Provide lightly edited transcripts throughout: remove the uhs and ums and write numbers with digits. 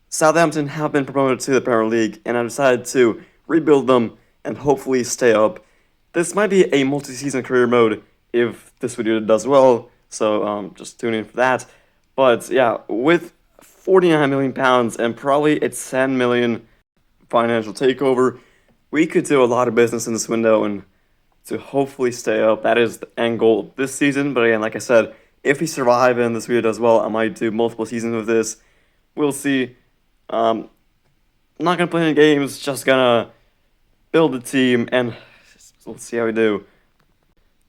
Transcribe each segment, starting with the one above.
Southampton have been promoted to the Premier League, and I decided to rebuild them and hopefully stay up. This might be a multi-season career mode if this video does well, so just tune in for that. But yeah, with £49 million and probably a 10 million financial takeover, we could do a lot of business in this window and to hopefully stay up. That is the end goal this season. But again, like I said, if we survive and this video does well, I might do multiple seasons of this. We'll see. I'm not gonna play any games, just gonna build a team and we'll see how we do.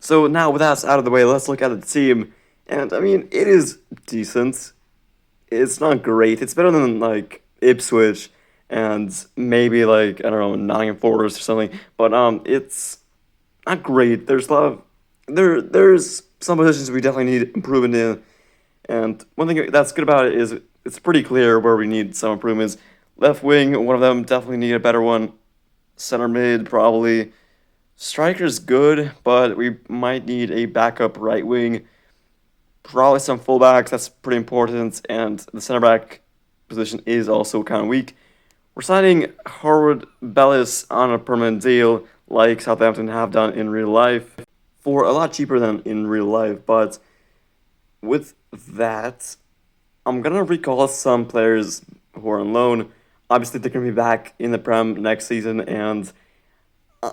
So now with that out of the way, let's look at the team. And I mean, it is decent. It's not great. It's better than like Ipswich and maybe like, I don't know, Nottingham Forest or something. But it's not great. There's a lot of there's some positions we definitely need improvement in. And one thing that's good about it is it's pretty clear where we need some improvements. Left wing, one of them definitely need a better one. Center mid, probably. Striker's good, but we might need a backup right wing. Probably some fullbacks, that's pretty important. And the center back position is also kind of weak. We're signing Harwood Bellis on a permanent deal, like Southampton have done in real life, for a lot cheaper than in real life. But with that, I'm gonna recall some players who are on loan. Obviously, they're gonna be back in the Prem next season, and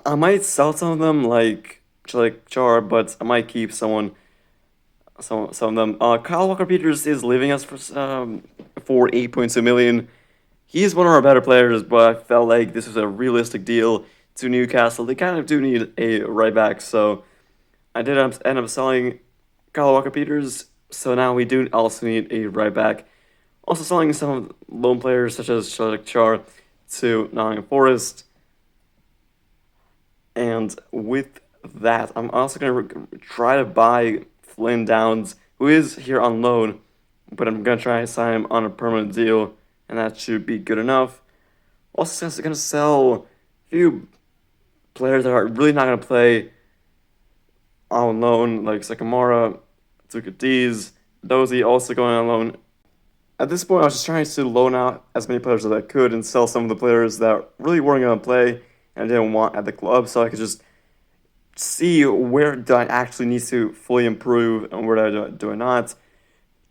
I might sell some of them, like Char, but I might keep some of them. Kyle Walker-Peters is leaving us for 8.2 million. He's one of our better players, but I felt like this was a realistic deal to Newcastle. They kind of do need a right back, so I did end up selling Kyle Walker-Peters. So now we do also need a right back. Also selling some loan players such as Char to Nottingham Forest. And with that, I'm also going to try to buy Flynn Downs, who is here on loan, but I'm going to try to sign him on a permanent deal, and that should be good enough. Also going to sell a few players that are really not going to play on loan, like Sakamara, Tukadiz, Dozy also going on loan. At this point, I was just trying to loan out as many players as I could and sell some of the players that really weren't going to play and I didn't want at the club, so I could just see where do I actually need to fully improve and where do I not.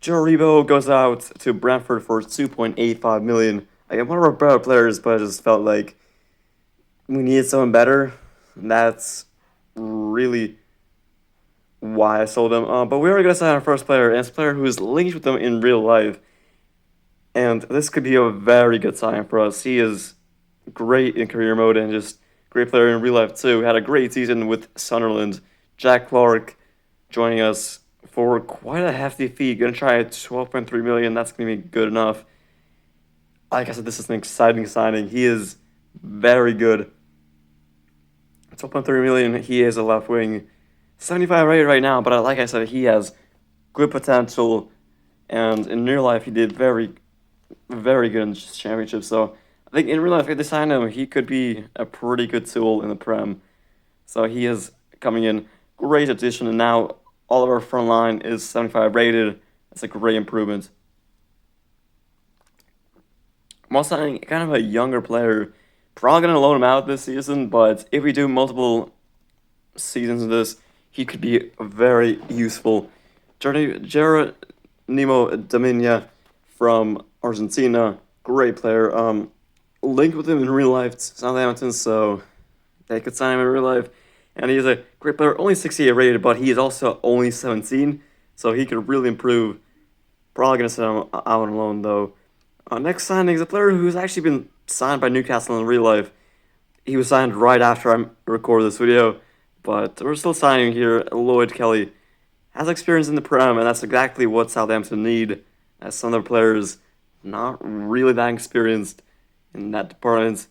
Joe Rebo goes out to Brentford for 2.85 million. Again, one of our better players, but I just felt like we needed someone better. And that's really why I sold him. But we are going to sign our first player, and it's a player who is linked with them in real life. And this could be a very good sign for us. He is great in career mode and just great player in real life too. Had a great season with Sunderland. Jack Clark joining us for quite a hefty fee. Gonna try at 12.3 million. That's gonna be good enough. Like I said, this is an exciting signing. He is very good. 12.3 million. He is a left wing. 75 rated right now, but like I said, he has good potential. And in real life, he did very good in the championship. So I think in real life, if they sign him, he could be a pretty good tool in the Prem. So he is coming in. Great addition, and now all of our front line is 75 rated. That's a great improvement. I'm also signing kind of a younger player. Probably going to loan him out this season, but if we do multiple seasons of this, he could be very useful. Geronimo Dominia from Argentina, great player. Linked with him in real life, Southampton, so they could sign him in real life. And he's a great player, only 68 rated, but he is also only 17, so he could really improve. Probably going to send him out on loan, though. Next signing is a player who's actually been signed by Newcastle in real life. He was signed right after I recorded this video, but we're still signing here. Lloyd Kelly has experience in the Prem, and that's exactly what Southampton need, as some of their players not really that experienced in that department.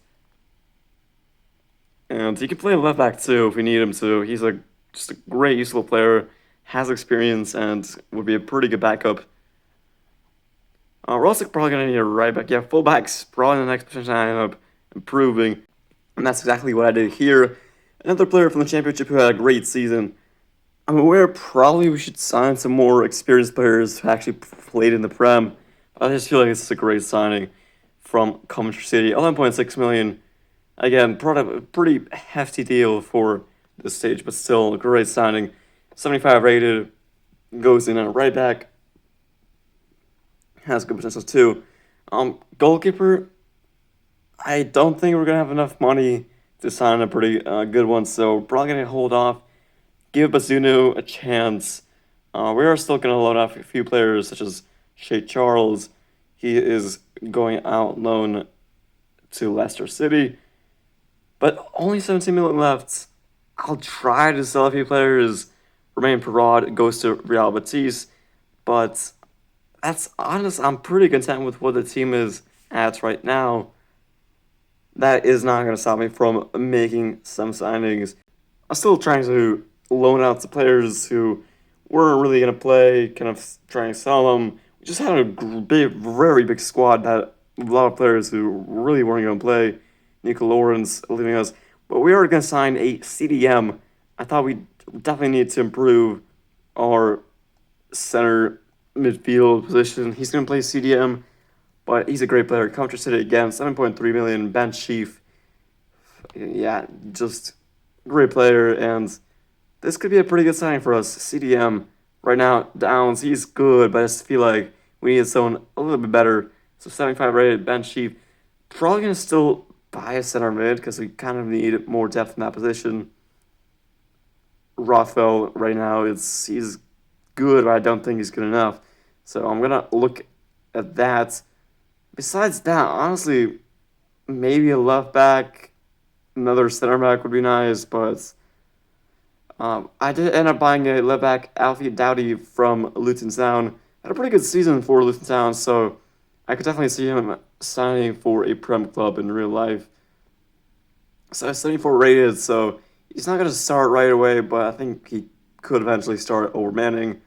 And he can play left back too if we need him to. He's just a great, useful player, has experience, and would be a pretty good backup. We're also probably going to need a right back. Yeah, fullback's probably the next position I end up improving. And that's exactly what I did here. Another player from the Championship who had a great season. I'm aware probably we should sign some more experienced players who actually played in the Prem. I just feel like this is a great signing. from Coventry City, 11.6 million. Again, brought up a pretty hefty deal for this stage, but still a great signing. 75 rated, goes in at right back, has good potential too. Goalkeeper, I don't think we're gonna have enough money to sign a pretty good one, so we're probably gonna hold off, give Bazunu a chance. We are still gonna load off a few players such as Shea Charles. He is going out loan to Leicester City, but only 17 million left. I'll try to sell a few players. Romain Perraud goes to Real Betis, but that's honest. I'm pretty content with what the team is at right now. That is not going to stop me from making some signings. I'm still trying to loan out to players who weren't really going to play, kind of trying to sell them. We just had a very big squad that a lot of players who really weren't going to play. Nico Lawrence leaving us. But we are going to sign a CDM. I thought we definitely need to improve our center midfield position. He's going to play CDM, but he's a great player. Coventry City again, 7.3 million, bench chief. Yeah, just great player, and this could be a pretty good signing for us. CDM, right now, Downs, he's good, but I just feel like we need someone a little bit better. So 75 rated, bench chief. Probably going to still buy a center mid, because we kind of need more depth in that position. Rothwell, right now, he's good, but I don't think he's good enough. So I'm going to look at that. Besides that, honestly, maybe a left back, another center back would be nice, but I did end up buying a left back, Alfie Doughty from Luton Town. Had a pretty good season for Luton Town, so I could definitely see him signing for a Prem club in real life. So 74 rated, so he's not going to start right away, but I think he could eventually start over Manning.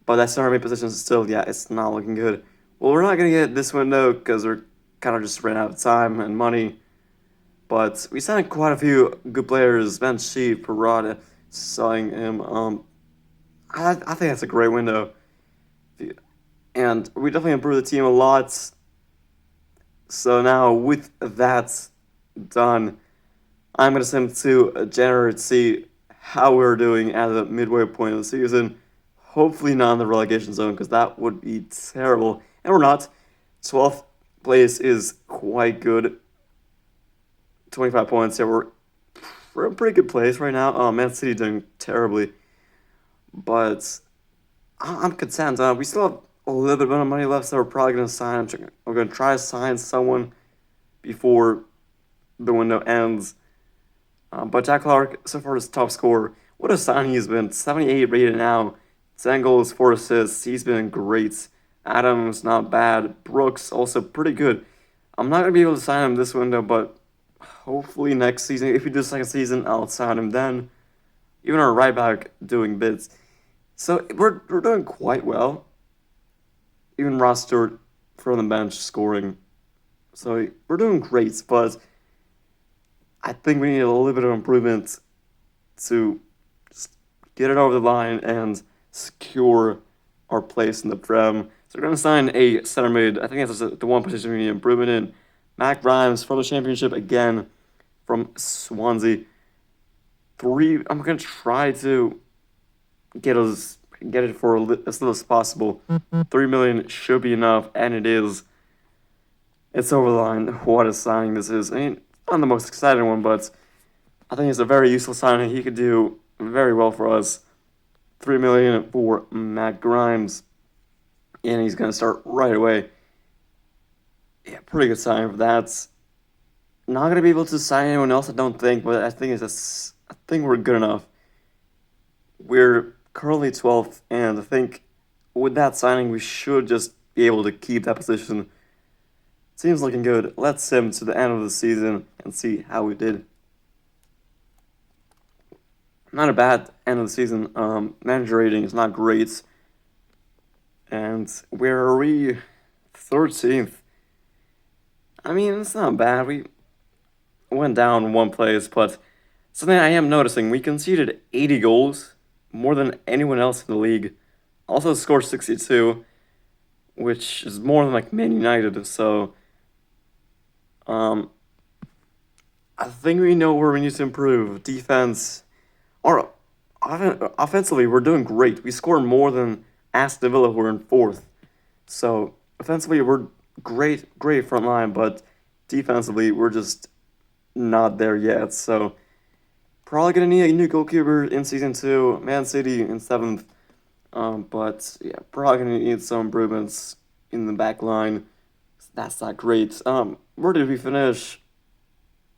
But that center mid position is still, yeah, it's not looking good. Well, we're not going to get this window because we're kind of just ran out of time and money. But we signed quite a few good players. Ben Sheep, Parada, selling him. I think that's a great window. And we definitely improved the team a lot. So now, with that done, I'm going to send him to January to see how we're doing at the midway point of the season. Hopefully not in the relegation zone, because that would be terrible. And we're not. 12th place is quite good. 25 points. Yeah, we're in a pretty good place right now. Man City doing terribly. But I'm content. We still have a little bit of money left, so we're probably going to sign. I'm going to try to sign someone before the window ends. But Jack Clark, so far, is top scorer. What a signing he's been. 78 rated now. 10 goals, 4 assists. He's been great. Adams, not bad. Brooks, also pretty good. I'm not going to be able to sign him this window, but hopefully next season, if we do second season, I'll sign him then. Even our right back doing bits. So we're doing quite well. Even Ross Stewart from the bench scoring. So we're doing great, but I think we need a little bit of improvement to just get it over the line and secure our place in the Prem. So we're going to sign a center mid. I think that's the one position we need improvement in. Mac Grimes from the Championship again from Swansea. I'm going to try to get it for as little as possible. 3 million should be enough, and it is. It's over the line. What a signing this is. I mean, not the most exciting one, but I think it's a very useful signing. He could do very well for us. 3 million for Matt Grimes, and he's gonna start right away. Yeah, pretty good signing for that. Not gonna be able to sign anyone else, I don't think, but I think we're good enough. We're currently 12th, and I think with that signing, we should just be able to keep that position. Seems looking good. Let's sim to the end of the season and see how we did. Not a bad end of the season. Manager rating is not great. And where are we? 13th. I mean, it's not bad. We went down one place, but something I am noticing, we conceded 80 goals, more than anyone else in the league. Also scored 62, which is more than like Man United, so Um, I think we know where we need to improve. Defense, or offensively, we're doing great. We score more than Aston Villa, who are in fourth. So offensively, we're great front line, but defensively, we're just not there yet. So probably gonna need a new goalkeeper in season two. Man City in seventh. But yeah, probably gonna need some improvements in the back line. That's not great. Where did we finish?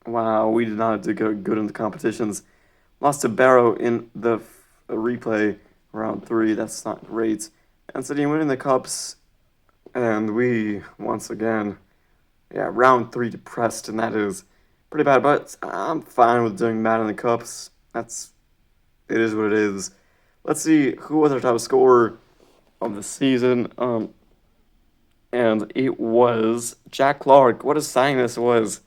Wow, we did not do good in the competitions. Lost to Barrow in the replay round three. That's not great. And City winning the cups, and we once again, yeah, round three depressed, and that is pretty bad. But I'm fine with doing bad in the cups. It is what it is. Let's see who was our top scorer of the season. And it was Jack Clark. What a signing this was!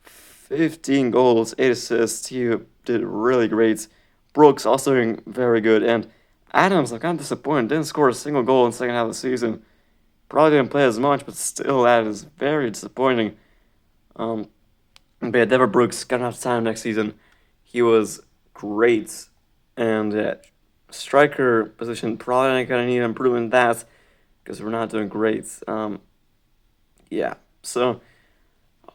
15 goals, 8 assists. He did really great. Brooks also doing very good, and Adams, I'm kind of disappointed. Didn't score a single goal in the second half of the season. Probably didn't play as much, but still, that is very disappointing. But yeah, Devin Brooks gonna have time next season. He was great, and striker position probably not gonna need improvement in that because we're not doing great. Yeah. So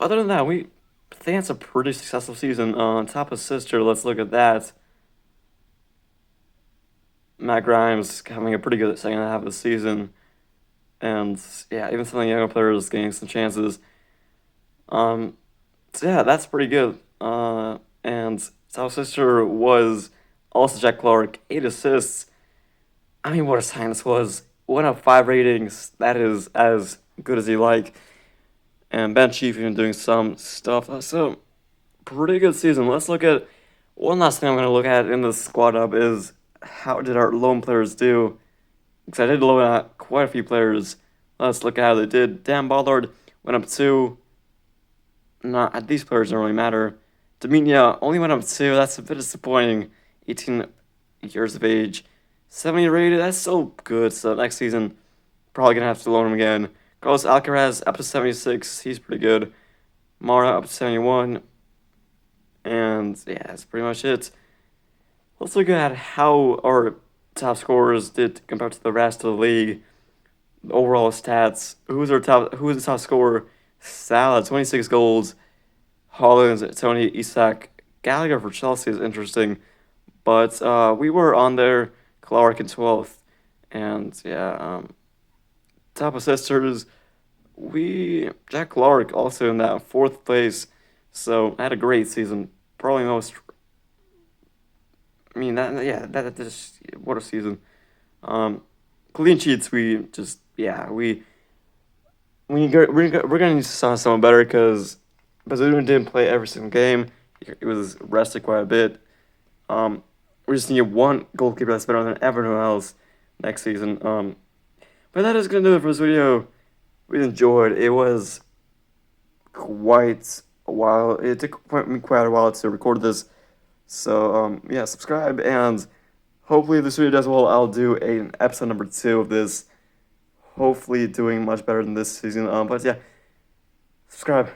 other than that, I think it's a pretty successful season. On top of Sister, let's look at that. Matt Grimes having a pretty good second half of the season, and yeah, even some of the younger players getting some chances. So yeah, that's pretty good. And South Sister was also Jack Clark, 8 assists. I mean, what a sign this was. 1 out of 5 ratings. That is as good as you like. And Ben Chief even doing some stuff. So pretty good season. Let's look at one last thing I'm going to look at in the squad up is how did our loan players do? Because I did loan out quite a few players. Let's look at how they did. Dan Ballard went up 2. Not these players don't really matter. Dominia only went up 2. That's a bit disappointing. 18 years of age, 70 rated. That's so good. So next season, probably gonna have to loan him again. Carlos Alcaraz up to 76. He's pretty good. Mara up to 71. And yeah, that's pretty much it. Let's look at how our top scorers did compared to the rest of the league. The overall stats. Who is the top scorer? Salah, 26 goals. Holland, Tony, Isak, Gallagher for Chelsea is interesting. But we were on there. Clark in 12th. And yeah, top assisters. Jack Clark also in that 4th place. So had a great season. Probably most. I mean that just what a season. Clean sheets. We're gonna need to sign someone better because Bazooka didn't play every single game. He was rested quite a bit. We just need one goalkeeper that's better than everyone else next season. But that is gonna do it for this video. We enjoyed. It was quite a while. It took me quite a while to record this. So yeah, subscribe and hopefully if this video does well, I'll do an episode number 2 of this. Hopefully doing much better than this season. But yeah, subscribe.